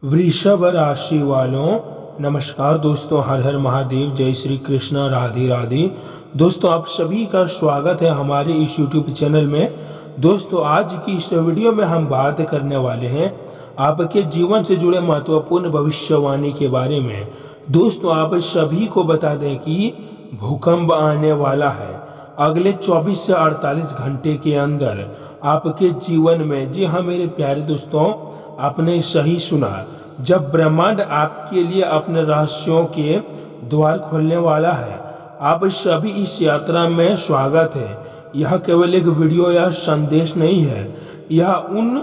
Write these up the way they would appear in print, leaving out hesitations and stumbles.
वृषभ राशि वालों, नमस्कार दोस्तों। हर हर महादेव, जय श्री कृष्ण, राधे राधे। दोस्तों, आप सभी का स्वागत है हमारे इस YouTube चैनल में। दोस्तों, आज की इस वीडियो में हम बात करने वाले हैं आपके जीवन से जुड़े महत्वपूर्ण भविष्यवाणी के बारे में। दोस्तों, आप सभी को बता दें कि भूकंप आने वाला है अगले 24 से 48 घंटे के अंदर आपके जीवन में। जी हाँ मेरे प्यारे दोस्तों, आपने सही सुना। जब ब्रह्मांड आपके लिए अपने रहस्यों के द्वार खोलने वाला है, आप सभी इस यात्रा में स्वागत है। यह केवल एक वीडियो या संदेश नहीं है, यह उन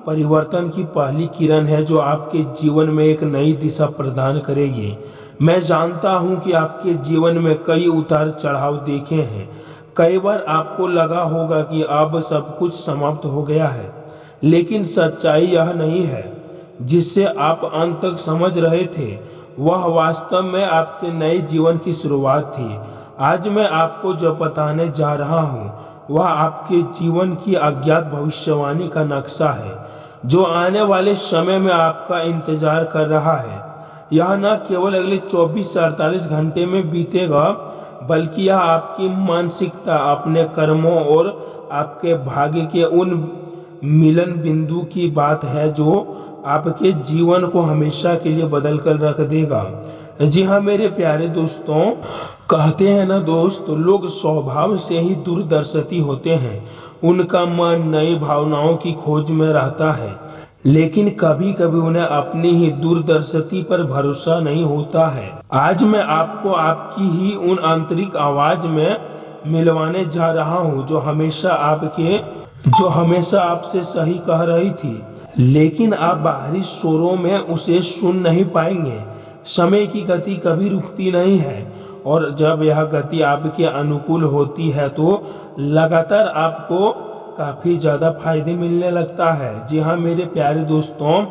परिवर्तन की पहली किरण है जो आपके जीवन में एक नई दिशा प्रदान करेगी। मैं जानता हूं कि आपके जीवन में कई उतार चढ़ाव देखे हैं। कई बार आपको लगा होगा कि अब सब कुछ समाप्त हो गया है, लेकिन सच्चाई यह नहीं है जिससे आप अंत तक समझ रहे थे। वह वास्तव में आपके नए जीवन की शुरुआत थी। आज मैं आपको जो बताने जा रहा हूं वह आपके जीवन की अज्ञात भविष्यवाणी का नक्शा है, जो आने वाले समय में आपका इंतजार कर रहा है। यह न केवल अगले 24 से 48 घंटे में बीतेगा, बल्कि यह आपकी मानसिकता, अपने कर्मों और आपके भाग्य के उन मिलन बिंदु की बात है जो आपके जीवन को हमेशा के लिए बदल कर रख देगा। जी हाँ मेरे प्यारे दोस्तों, कहते हैं ना दोस्त, लोग स्वभाव से ही दूरदर्शी होते हैं। उनका मन नई भावनाओं की खोज में रहता है, लेकिन कभी कभी उन्हें अपनी ही दूरदर्शी पर भरोसा नहीं होता है। आज मैं आपको आपकी ही उन आंतरिक आवाज में मिलवाने जा रहा हूँ जो हमेशा आपसे सही कह रही थी, लेकिन आप बाहरी शोरों में उसे सुन नहीं पाएंगे। समय की गति कभी रुकती नहीं है, और जब यह गति आपके अनुकूल होती है तो लगातार आपको काफी ज्यादा फायदे मिलने लगता है। जी हाँ मेरे प्यारे दोस्तों,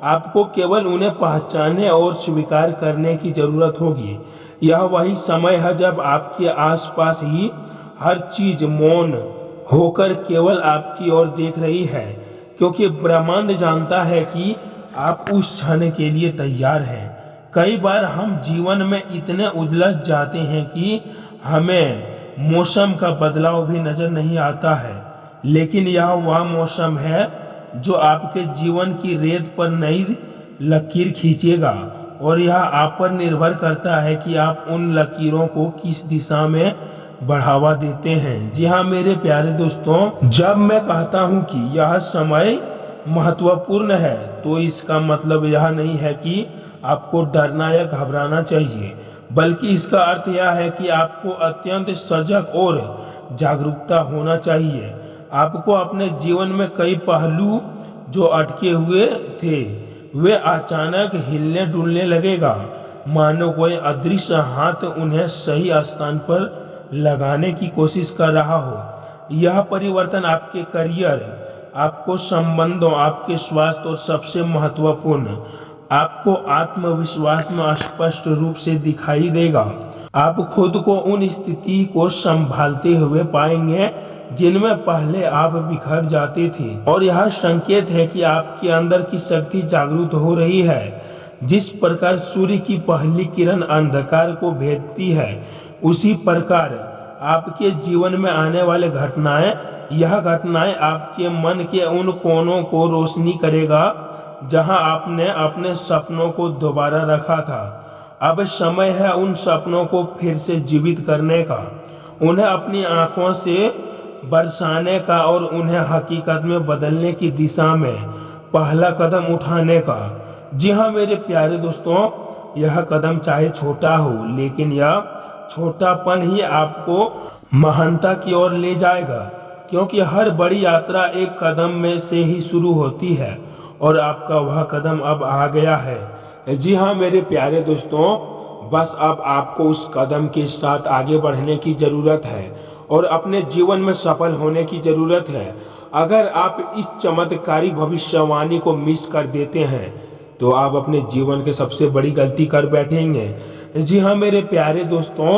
आपको केवल उन्हें पहचानने और स्वीकार करने की जरूरत होगी। यह वही समय है जब आपके आसपास ही हर चीज मौन होकर केवल आपकी ओर देख रही है, क्योंकि ब्रह्मांड जानता है कि आप उस क्षण के लिए तैयार हैं। कई बार हम जीवन में इतने उलझ जाते हैं कि हमें मौसम का बदलाव भी नजर नहीं आता है, लेकिन यह वह मौसम है जो आपके जीवन की रेत पर नई लकीर खींचेगा, और यह आप पर निर्भर करता है कि आप उन लकीरों को किस दिशा में बढ़ावा देते हैं। जी हाँ मेरे प्यारे दोस्तों, जब मैं कहता हूँ कि यह समय महत्वपूर्ण है, तो इसका मतलब यह नहीं है कि आपको डरना या घबराना चाहिए, बल्कि इसका अर्थ यह है कि आपको अत्यंत सजग और जागरूकता होना चाहिए। आपको अपने जीवन में कई पहलू जो अटके हुए थे, वे अचानक हिलने डुलने लगेगा, मानो कोई अदृश्य हाथ उन्हें सही स्थान पर लगाने की कोशिश कर रहा हो। यह परिवर्तन आपके करियर, आपको संबंधों, आपके स्वास्थ्य और सबसे महत्वपूर्ण आपको आत्मविश्वास में स्पष्ट रूप से दिखाई देगा। आप खुद को उन स्थिति को संभालते हुए पाएंगे जिनमें पहले आप बिखर जाते थे, और यह संकेत है कि आपके अंदर की शक्ति जागरूक हो रही है। जिस प्रकार सूर्य की पहली किरण अंधकार को भेदती है, उसी प्रकार आपके जीवन में आने वाले यह घटनाएं आपके मन के उन कोनों को रोशनी करेगा जहां आपने अपने सपनों को दोबारा रखा था। अब समय है उन सपनों को फिर से जीवित करने का, उन्हें अपनी आंखों से बरसाने का, और उन्हें हकीकत में बदलने की दिशा में पहला कदम उठाने का। जी हाँ मेरे प्यारे दोस्तों, यह कदम चाहे छोटा हो, लेकिन यह छोटापन ही आपको महानता की ओर ले जाएगा, क्योंकि हर बड़ी यात्रा एक कदम में से ही शुरू होती है, और आपका वह कदम अब आ गया है। जी हाँ मेरे प्यारे दोस्तों, बस अब आपको उस कदम के साथ आगे बढ़ने की जरूरत है और अपने जीवन में सफल होने की जरूरत है। अगर आप इस चमत्कारी भविष्यवाणी को मिस कर देते हैं तो आप अपने जीवन के सबसे बड़ी गलती कर बैठेंगे। जी हाँ मेरे प्यारे दोस्तों,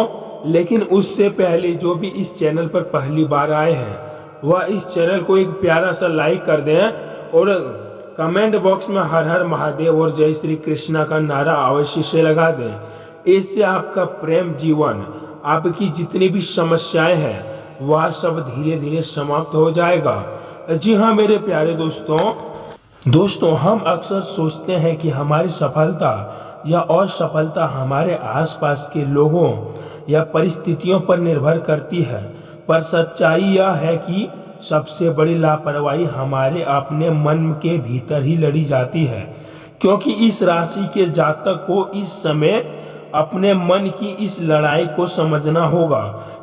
लेकिन उससे पहले जो भी इस चैनल पर पहली बार आए हैं, वह इस चैनल को एक प्यारा सा लाइक कर दें और कमेंट बॉक्स में हर हर महादेव और जय श्री कृष्णा का नारा अवश्य से लगा दें। इससे आपका प्रेम जीवन, आपकी जितनी भी समस्याएं हैं वह सब धीरे धीरे समाप्त हो जाएगा। जी हाँ मेरे प्यारे दोस्तों हम अक्सर सोचते हैं कि हमारी सफलता या असफलता हमारे आसपास के लोगों या परिस्थितियों पर निर्भर करती है, पर सच्चाई यह है कि सबसे बड़ी लापरवाही हमारे अपने मन के भीतर ही लड़ी जाती है। क्योंकि इस राशि के जातक को इस समय अपने मन की इस लड़ाई को समझना होगा,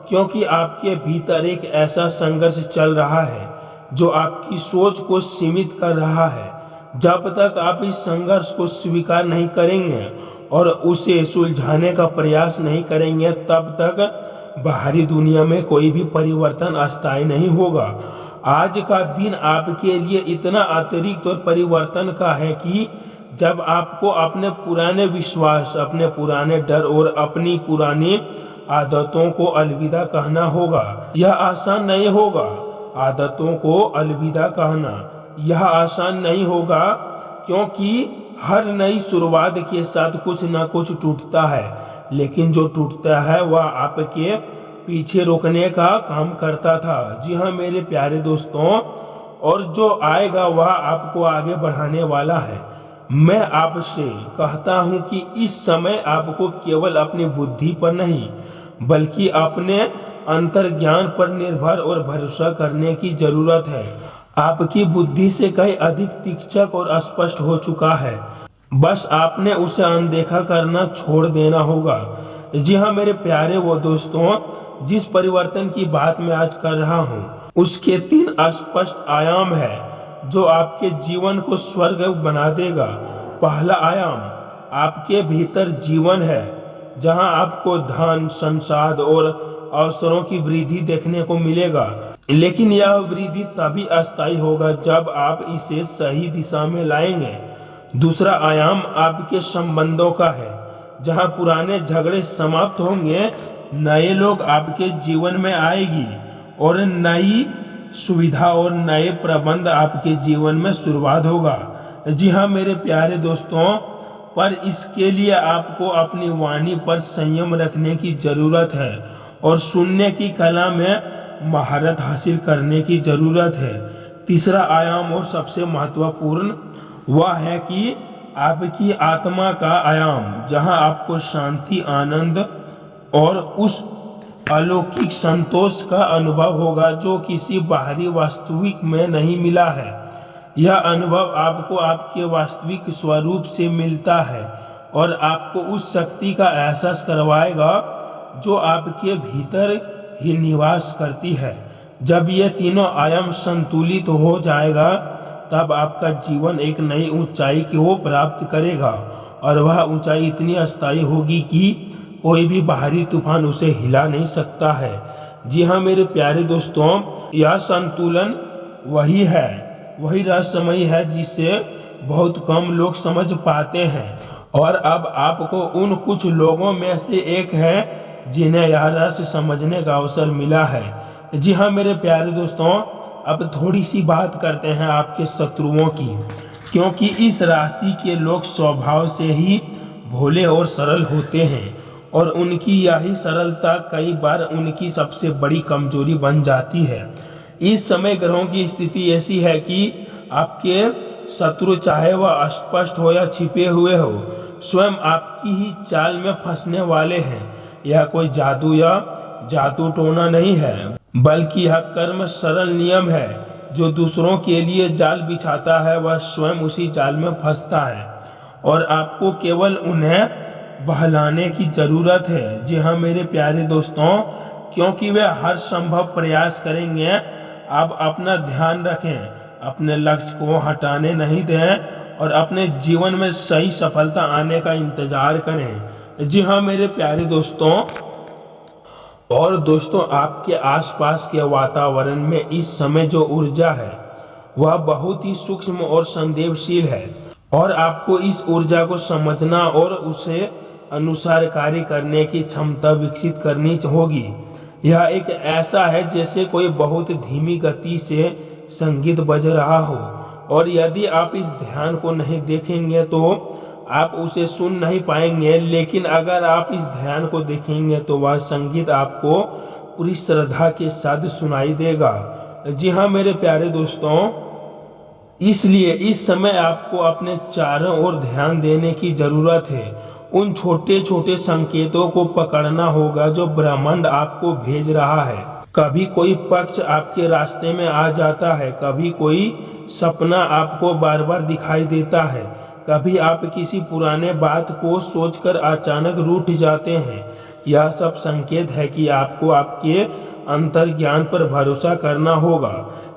क्योंकि आपके भीतर एक ऐसा संघर्ष चल रहा है जो आपकी सोच को सीमित कर रहा है। जब तक आप इस संघर्ष को स्वीकार नहीं करेंगे और उसे सुलझाने का प्रयास नहीं करेंगे, तब तक बाहरी दुनिया में कोई भी परिवर्तन अस्थायी नहीं होगा। आज का दिन आपके लिए इतना अतिरिक्त और परिवर्तन का है कि जब आपको अपने पुराने विश्वास, अपने पुराने डर और अपनी पुरानी आदतों को अलविदा कहना होगा। यह आसान नहीं होगा। आदतों को अलविदा कहना यह आसान नहीं होगा, क्योंकि हर नई शुरुआत के साथ कुछ ना कुछ टूटता है, लेकिन जो टूटता है वह आपके पीछे रोकने का काम करता था। जी हाँ मेरे प्यारे दोस्तों, और जो आएगा वह आपको आगे बढ़ाने वाला है। मैं आपसे कहता हूं कि इस समय आपको केवल अपनी बुद्धि पर नहीं बल्कि अपने अंतर्ज्ञान पर निर्भर और भरोसा करने की जरूरत है। आपकी बुद्धि से कहीं अधिक तीक्ष्ण और स्पष्ट हो चुका है, बस आपने उसे अनदेखा करना छोड़ देना होगा। जी हाँ मेरे प्यारे दोस्तों, जिस परिवर्तन की बात मैं आज कर रहा हूँ उसके 3 स्पष्ट आयाम है जो आपके जीवन को स्वर्ग बना देगा। पहला आयाम आपके भीतर जीवन है, जहां आपको धन, संसाद और अवसरों की वृद्धि देखने को मिलेगा, लेकिन यह वृद्धि तभी अस्थायी होगा जब आप इसे सही दिशा में लाएंगे। दूसरा आयाम आपके संबंधों का है, जहां पुराने झगड़े समाप्त होंगे, नए लोग आपके जीवन में आएगी और नई सुविधा और नए प्रबंध आपके जीवन में शुरुआत होगा। जी हाँ मेरे प्यारे दोस्तों, पर इसके लिए आपको अपनी वाणी पर संयम रखने की जरूरत है और सुनने की कला में महारत हासिल करने की जरूरत है। तीसरा आयाम और सबसे महत्वपूर्ण वह है कि आपकी आत्मा का आयाम, जहां आपको शांति, आनंद और उस अलौकिक संतोष का अनुभव होगा जो किसी बाहरी वास्तविक में नहीं मिला है। यह अनुभव आपको आपके वास्तविक स्वरूप से मिलता है और आपको उस शक्ति का एहसास करवाएगा जो आपके भीतर ही निवास करती है। जब ये तीनों आयाम संतुलित हो जाएगा, तब आपका जीवन एक नई ऊंचाई को प्राप्त करेगा और वह ऊंचाई इतनी अस्थायी होगी कि कोई भी बाहरी तूफान उसे हिला नहीं सकता है। जी हाँ मेरे प्यारे दोस्तों, यह संतुलन वही रहस्यमय है जिसे बहुत कम लोग समझ पाते हैं, और अब आपको उन कुछ लोगों में से एक है जिन्हें यह रहस्य समझने का अवसर मिला है। जी हाँ मेरे प्यारे दोस्तों, अब थोड़ी सी बात करते हैं आपके शत्रुओं की, क्योंकि इस राशि के लोग स्वभाव से ही भोले और सरल होते हैं और उनकी यही सरलता कई बार उनकी सबसे बड़ी कमजोरी बन जाती है। इस समय ग्रहों की स्थिति ऐसी है कि आपके शत्रु, चाहे वह स्पष्ट हो या छिपे हुए हो, स्वयं आपकी ही चाल में फंसने वाले हैं। यह कोई जादू या जादू टोना नहीं है, बल्कि यह कर्म सरल नियम है। जो दूसरों के लिए जाल बिछाता है वह स्वयं उसी जाल में फंसता है और आपको केवल उन्हें बहलाने की जरूरत है। जी हाँ मेरे प्यारे दोस्तों, क्योंकि वे हर संभव प्रयास करेंगे। आप अपना ध्यान रखें, अपने लक्ष्य को हटाने नहीं दें और अपने जीवन में सही सफलता आने का इंतजार करें। जी हाँ मेरे प्यारे दोस्तों, और दोस्तों आपके आसपास के वातावरण में इस समय जो ऊर्जा है वह बहुत ही सूक्ष्म और संवेदनशील है और आपको इस ऊर्जा को समझना और उसे अनुसार कार्य करने की क्षमता विकसित करनी होगी। यह एक ऐसा है जैसे कोई बहुत धीमी गति से संगीत बज रहा हो और यदि आप इस ध्यान को नहीं देखेंगे तो आप उसे सुन नहीं पाएंगे, लेकिन अगर आप इस ध्यान को देखेंगे तो वह संगीत आपको पूरी श्रद्धा के साथ सुनाई देगा। जी हाँ मेरे प्यारे दोस्तों, इसलिए इस समय आपको अपने चारों ओर ध्यान देने की जरूरत है। उन छोटे छोटे संकेतों को पकड़ना होगा जो ब्रह्मांड आपको भेज रहा है। कभी कोई पक्ष आपके रास्ते में आ जाता है, कभी कोई सपना आपको बार बार दिखाई देता है, कभी आप किसी पुराने बात को सोचकर अचानक रूठ जाते हैं। यह सब संकेत है कि आपको आपके अंतर्ज्ञान पर भरोसा करना होगा,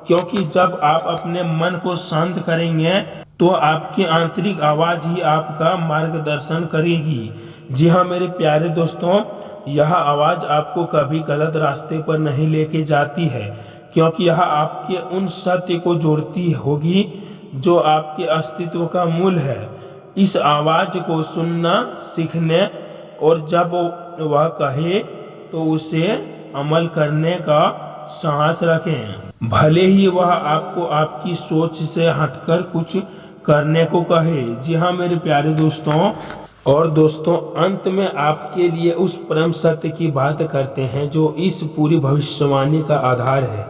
क्योंकि जब आप अपने मन को शांत करेंगे तो आपकी आंतरिक आवाज ही आपका मार्गदर्शन करेगी। जी हाँ मेरे प्यारे दोस्तों, यह आवाज आपको कभी गलत रास्ते पर नहीं लेके जाती है, क्योंकि यह आपके उन सत्य को जोड़ती होगी जो आपके अस्तित्व का मूल है। इस आवाज को सुनना सीखने और जब वह कहे तो उसे अमल करने का साहस रखें, भले ही वह आपको आपकी सोच से हटकर कुछ करने को कहे। जी हाँ मेरे प्यारे दोस्तों, और दोस्तों अंत में आपके लिए उस परम सत्य की बात करते हैं जो इस पूरी भविष्यवाणी का आधार है।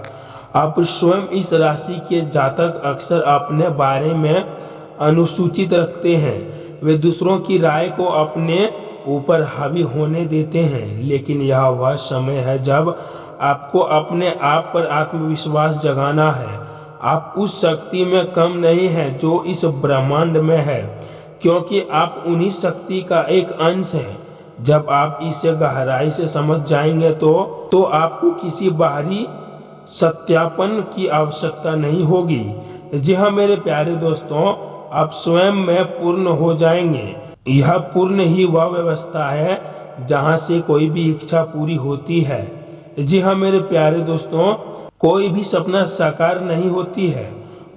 आप स्वयं इस राशि के जातक अक्सर अपने बारे में अनुसूचित रखते हैं। वे दूसरों की राय को अपने ऊपर हावी होने देते हैं, लेकिन यह वह समय है जब आपको अपने आप पर आत्मविश्वास जगाना है। आप उस शक्ति में कम नहीं हैं जो इस ब्रह्मांड में है, क्योंकि आप उन्हीं शक्ति का एक अंश हैं। जब आप इसे गहराई से समझ जाएंगे तो आपको किसी बाहरी सत्यापन की आवश्यकता नहीं होगी। जी हाँ मेरे प्यारे दोस्तों, आप स्वयं में पूर्ण हो जाएंगे। यह पूर्ण ही वह व्यवस्था है जहाँ से कोई भी इच्छा पूरी होती है। जी हाँ मेरे प्यारे दोस्तों, कोई भी सपना साकार नहीं होती है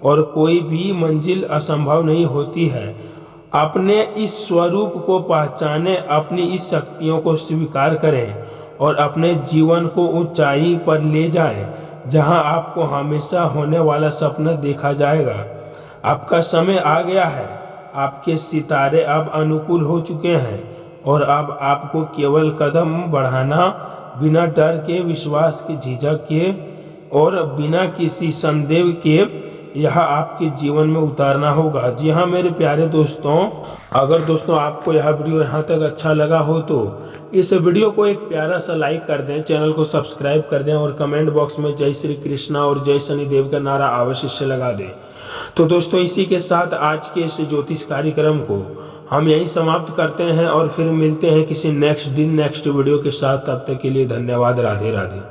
और कोई भी मंजिल असंभव नहीं होती है। अपने इस स्वरूप को पहचाने, अपनी इस शक्तियों को स्वीकार करें और अपने जीवन को ऊंचाई पर ले जाएं, जहां आपको हमेशा होने वाला सपना देखा जाएगा। आपका समय आ गया है, आपके सितारे अब अनुकूल हो चुके हैं और अब आपको केवल कदम बढ़ाना, बिना डर के, विश्वास के, झिझक के और बिना किसी संदेह के यह आपके जीवन में उतारना होगा। जी हाँ मेरे प्यारे दोस्तों, अगर दोस्तों आपको यह वीडियो यहाँ तक अच्छा लगा हो तो इस वीडियो को एक प्यारा सा लाइक कर दें, चैनल को सब्सक्राइब कर दें और कमेंट बॉक्स में जय श्री कृष्णा और जय शनिदेव का नारा अवश्य से लगा दें। तो दोस्तों इसी के साथ आज के इस ज्योतिष कार्यक्रम को हम यही समाप्त करते हैं और फिर मिलते हैं किसी नेक्स्ट दिन नेक्स्ट वीडियो के साथ। तब तक के लिए धन्यवाद। राधे राधे।